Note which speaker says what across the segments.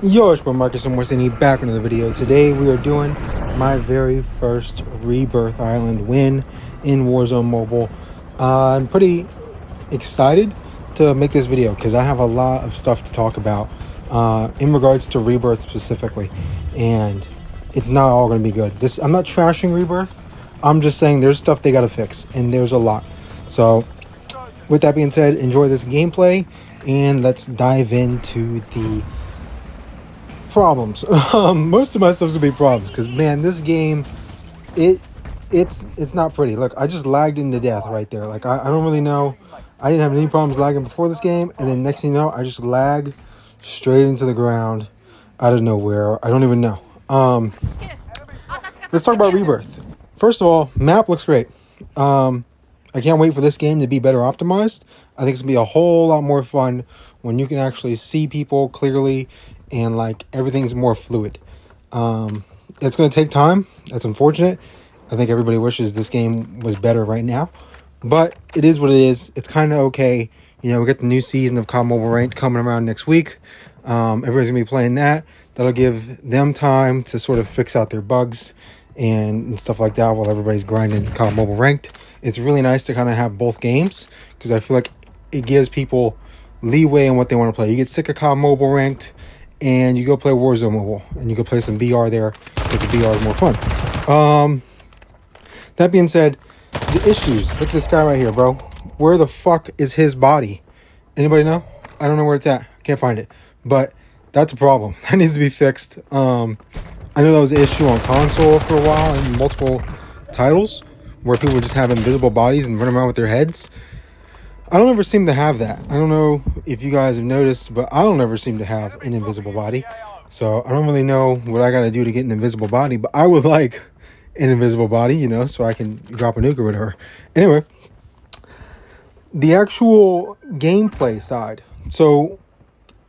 Speaker 1: Yo, it's Marcus and Morrison back in the video. Today we are doing my very first Rebirth Island win in Warzone Mobile. I'm pretty excited to make this video because I have a lot of stuff to talk about in regards to Rebirth specifically, and it's not all going to be good. I'm not trashing Rebirth. I'm just saying there's stuff they got to fix, and there's a lot. So with that being said, enjoy this gameplay and let's dive into the problems. Most of my stuff's gonna be problems because, man, this game, it's not pretty. Look, I just lagged into death right there. Like, I don't really know. I didn't have any problems lagging before this game, and then next thing you know, I just lag straight into the ground out of nowhere. I don't even know. Let's talk about Rebirth. First of all, map looks great. I can't wait for this game to be better optimized. I think it's gonna be a whole lot more fun when you can actually see people clearly and like everything's more fluid. It's going to take time. That's unfortunate. I think everybody wishes this game was better right now, but it is what it is. It's kind of okay. You know, we got the new season of COD Mobile Ranked coming around next week. Everybody's gonna be playing that. That'll give them time to sort of fix out their bugs and stuff like that while everybody's grinding COD Mobile Ranked. It's really nice to kind of have both games because I feel like it gives people leeway in what they want to play. You get sick of COD Mobile Ranked and you go play Warzone Mobile, and you go play some VR there because the VR is more fun. That being said, the issues. Look at this guy right here, bro. Where the fuck is his body? Anybody know? I don't know where it's at. Can't find it. But that's a problem. That needs to be fixed. I know that was an issue on console for a while in multiple titles where people just have invisible bodies and run around with their heads. I don't ever seem to have that. I don't know if you guys have noticed, but I don't ever seem to have an invisible body. So I don't really know what I got to do to get an invisible body, but I would like an invisible body, you know, so I can drop a nuke or whatever. Anyway, the actual gameplay side. So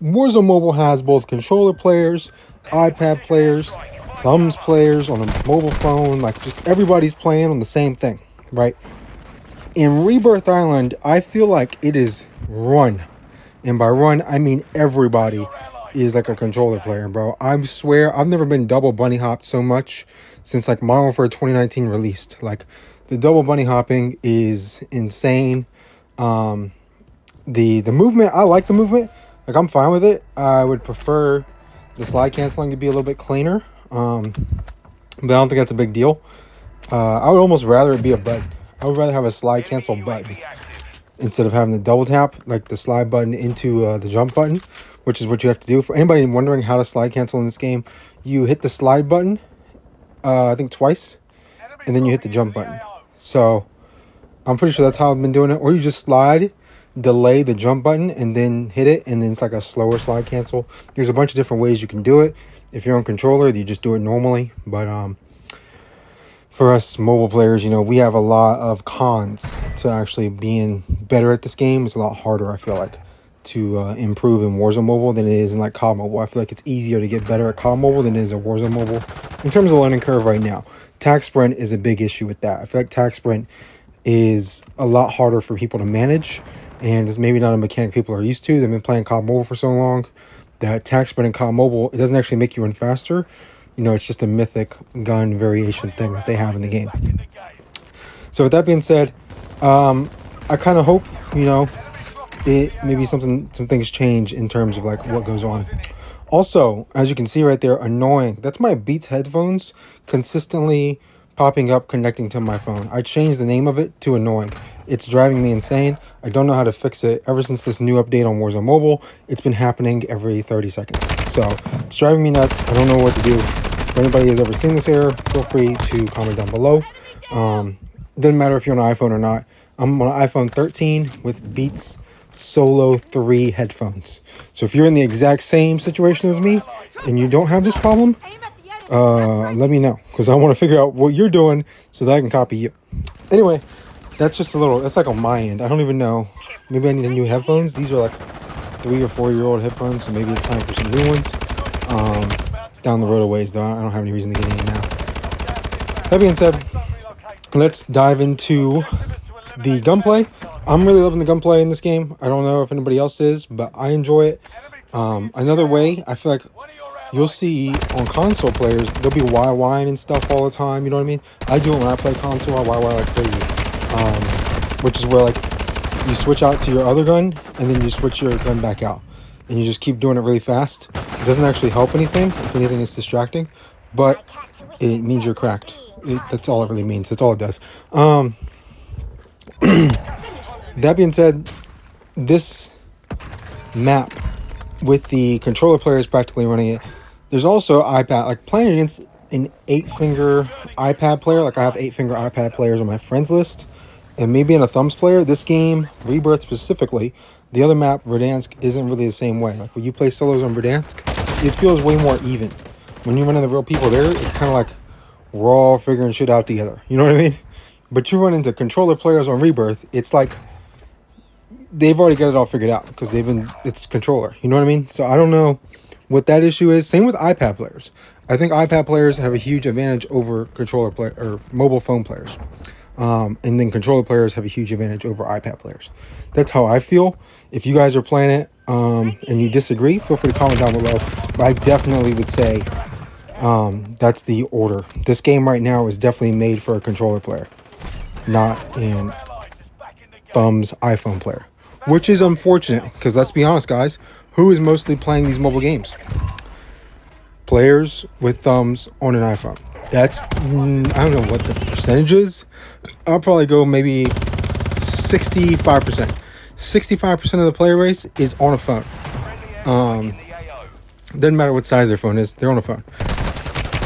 Speaker 1: Warzone Mobile has both controller players, iPad players, thumbs players on a mobile phone, like just everybody's playing on the same thing, right? In Rebirth Island, I feel like it is run. And by run, I mean everybody is like a controller player, bro. I swear, I've never been double bunny hopped so much since like Modern Warfare 2019 released. Like, the double bunny hopping is insane. The movement, I like the movement. Like, I'm fine with it. I would prefer the slide canceling to be a little bit cleaner. But I don't think that's a big deal. I would almost rather it be a button. I would rather have a slide cancel button instead of having the double tap, like the slide button into the jump button, which is what you have to do. For anybody wondering how to slide cancel in this game, you hit the slide button, I think twice, and then you hit the jump button. So I'm pretty sure that's how I've been doing it. Or you just slide, delay the jump button, and then hit it, and then it's like a slower slide cancel. There's a bunch of different ways you can do it. If you're on controller, you just do it normally. But for us mobile players, you know, we have a lot of cons to actually being better at this game. It's a lot harder, I feel like, to improve in Warzone Mobile than it is in like COD Mobile. I feel like it's easier to get better at COD Mobile than it is at Warzone Mobile in terms of learning curve right now. Tac Sprint is a big issue with that. I feel like Tac Sprint is a lot harder for people to manage, and it's maybe not a mechanic people are used to. They've been playing COD Mobile for so long that Tac Sprint in COD Mobile, it doesn't actually make you run faster. You know, it's just a mythic gun variation thing that they have in the game. So with that being said, I kind of hope, you know, maybe some things change in terms of like what goes on. Also, as you can see right there, annoying. That's my Beats headphones consistently popping up connecting to my phone. I changed the name of it to annoying. It's driving me insane. I don't know how to fix it. Ever since this new update on Warzone Mobile, it's been happening every 30 seconds. So it's driving me nuts. I don't know what to do. If anybody has ever seen this error, feel free to comment down below. Doesn't matter if you're on an iPhone or not. I'm on an iPhone 13 with Beats Solo 3 headphones. So if you're in the exact same situation as me and you don't have this problem, let me know, because I want to figure out what you're doing so that I can copy you. Anyway, that's just a little, that's like on my end. I don't even know. Maybe I need new headphones. These are like 3 or 4 year old headphones, so maybe it's time for some new ones. Down the road a ways, though. I don't have any reason to get any now. That being said, let's dive into the gunplay. I'm really loving the gunplay in this game. I don't know if anybody else is, but I enjoy it. Another way, I feel like you'll see on console players, they'll be YYing and stuff all the time, you know what I mean? I do it when I play console, I YY like crazy. Which is where, like, you switch out to your other gun, and then you switch your gun back out. And you just keep doing it really fast. It doesn't actually help anything. If anything, it's distracting. But it means you're cracked. That's all it really means. That's all it does. That being said, this map with the controller players practically running it, there's also iPad, like playing against an 8-finger iPad player. Like I have 8-finger iPad players on my friends list, and maybe in a thumbs player. This game, Rebirth specifically, the other map, Verdansk, isn't really the same way. Like when you play solos on Verdansk, it feels way more even. When you're running the real people there, it's kind of like we're all figuring shit out together. You know what I mean? But you run into controller players on Rebirth, it's like they've already got it all figured out because it's controller. You know what I mean? So I don't know what that issue is. Same with iPad players. I think iPad players have a huge advantage over controller play or mobile phone players. And then controller players have a huge advantage over iPad players. That's how I feel. If you guys are playing it and you disagree, feel free to comment down below. But I definitely would say that's the order. This game right now is definitely made for a controller player, not in thumbs iPhone player, which is unfortunate because let's be honest, guys, who is mostly playing these mobile games? Players with thumbs on an iPhone. That's, I don't know what the percentage is. I'll probably go maybe 65%. 65% of the player base is on a phone. Doesn't matter what size their phone is, they're on a phone.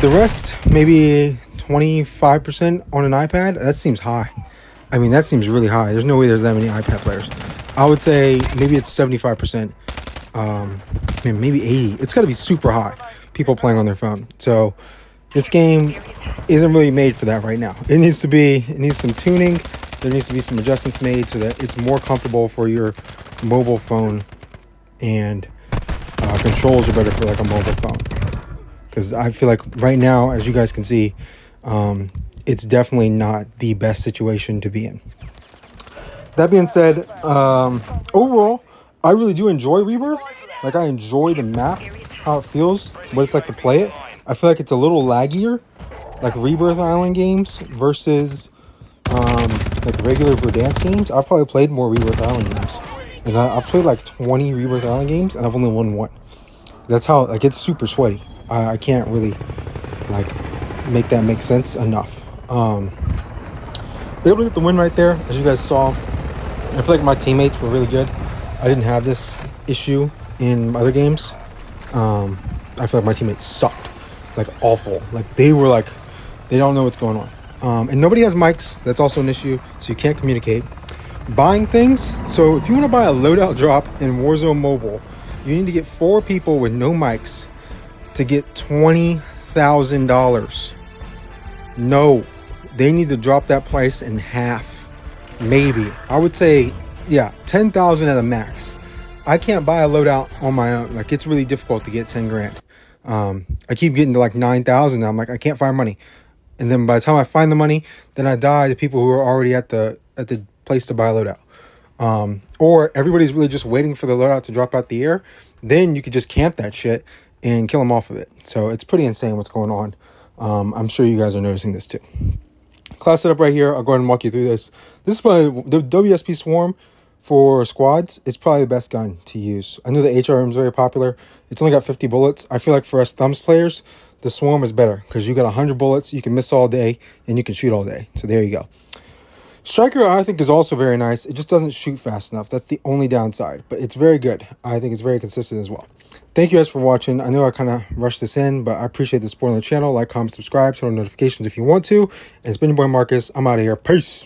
Speaker 1: The rest, maybe 25% on an iPad. That seems high. I mean, that seems really high. There's no way there's that many iPad players. I would say maybe it's 75%. Maybe 80. It's got to be super high. People playing on their phone. So this game isn't really made for that right now. It needs some tuning. There needs to be some adjustments made so that it's more comfortable for your mobile phone, and controls are better for like a mobile phone. Because I feel like right now, as you guys can see, it's definitely not the best situation to be in. That being said, overall, I really do enjoy Rebirth. Like, I enjoy the map, how it feels, what it's like to play it. I feel like it's a little laggier, like Rebirth Island games versus like regular Verdansk games. I've probably played more Rebirth Island games, and I've played like 20 Rebirth Island games, and I've only won one. That's how, like, it's super sweaty. I can't really like make that make sense enough. Able to get the win right there, as you guys saw. I feel like my teammates were really good. I didn't have this issue in other games. I feel like my teammates sucked, like awful. Like they don't know what's going on. And nobody has mics. That's also an issue, so you can't communicate. Buying things. So if you want to buy a loadout drop in Warzone Mobile, you need to get 4 people with no mics to get $20,000. No, they need to drop that price in half, maybe. I would say, yeah, 10,000 at a max. I can't buy a loadout on my own. Like, it's really difficult to get 10 grand. I keep getting to like 9,000. I'm like, I can't find money. And then by the time I find the money, then I die to people who are already at the place to buy a loadout. Or everybody's really just waiting for the loadout to drop out the air. Then you could just camp that shit and kill them off of it. So it's pretty insane what's going on. I'm sure you guys are noticing this too. Class setup right here. I'll go ahead and walk you through this. This is probably the WSP Swarm for squads. It's probably the best gun to use. I know the HRM is very popular. It's only got 50 bullets. I feel like for us thumbs players, the Swarm is better because you got 100 bullets. You can miss all day and you can shoot all day. So there you go. Striker, I think, is also very nice. It just doesn't shoot fast enough. That's the only downside, but it's very good. I think it's very consistent as well. Thank you guys for watching. I know I kind of rushed this in, but I appreciate the support on the channel. Like, comment, subscribe, turn on notifications if you want to. And it's been your boy Marcus. I'm out of here. Peace.